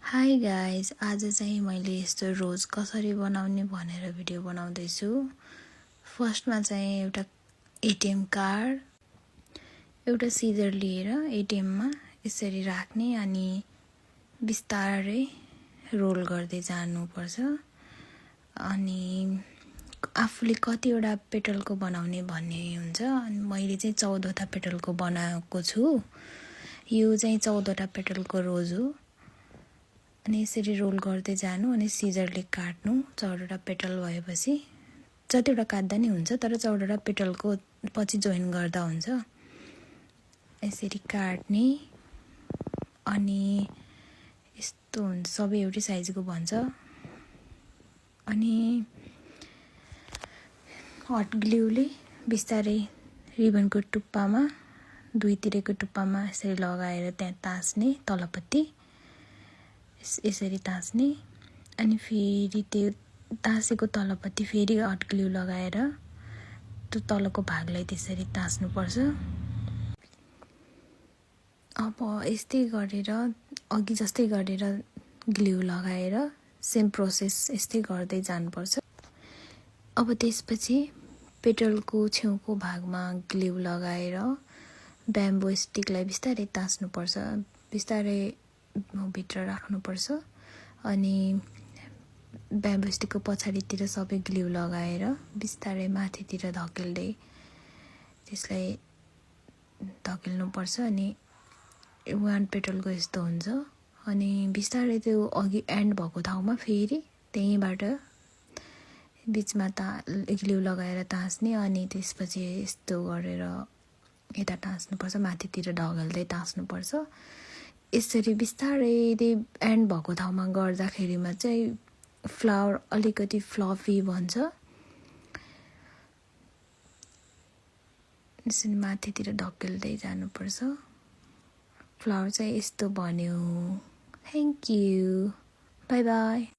Hi guys, आज चाहिँ मैले यस्तो रोज कसरी बनाउने भनेर भिडियो बनाउँदैछु। फर्स्टमा चाहिँ एउटा एटिएम कार्ड, एउटा सिजर लिएर एटिएममा यसरी राख्ने अनि बिस्तारै रोल गर्दै जानुपर्छ। अनि आफूले कतिवटा पेटलको बनाउने भन्ने हुन्छ। अनि मैले चाहिँ 14वटा पेटलको बनाएको छु। यो चाहिँ 14वटा पेटलको रोज हो। अनि यसरी रोल गर्दै जानु अनि सिजरले काट्नु। 14वटा पेटल भएपछि जतिवटा काट्दा नि हुन्छ, तर 14वटा पेटलको पछि जोइन गर्दा हुन्छ। यसरी काट्ने अनि यस्तो हुन्छ, सबै एउटै साइजको भन्छ। अनि हट ग्लुले बिस्तारै रिबनको टुप्पामा, दुईतिरको टुप्पामा यसरी लगाएर त्यहाँ तास्ने, तलपट्टि यसरी तास्ने। अनि फेरि त्यो तासेको तलपट्टि फेरि हट ग्लु लगाएर त्यो तलको भागलाई त्यसरी तास्नुपर्छ। अब यस्तै गरेर अघि जस्तै गरेर ग्लु लगाएर सेम प्रोसेस यस्तै गर्दै जानुपर्छ। अब त्यसपछि पेटलको छेउको भागमा ग्लु लगाएर ब्याम्बो स्टिकलाई बिस्तारै तास्नुपर्छ। बिस्तारै भित्र राख्नुपर्छ अनि ब्याम्बो स्टिकको पछाडितिर सबै ग्लु लगाएर बिस्तारै माथितिर धकेल्दै त्यसलाई धकेल्नुपर्छ। अनि वान पेटलको यस्तो हुन्छ। अनि बिस्तारै त्यो अघि एन्ड भएको ठाउँमा फेरि त्यहीँबाट बिचमा ग्लु लगाएर तास्ने अनि त्यसपछि यस्तो गरेर यता टाँस्नुपर्छ, माथितिर ढकेल्दै टाँस्नुपर्छ। यसरी बिस्तारै एन्ड भएको ठाउँमा गर्दाखेरिमा चाहिँ फ्लावर अलिकति फ्लफी बन्छ। यसरी माथितिर ढकेल्दै जानुपर्छ। फ्लावर चाहिँ यस्तो बन्यो। Thank you, by by.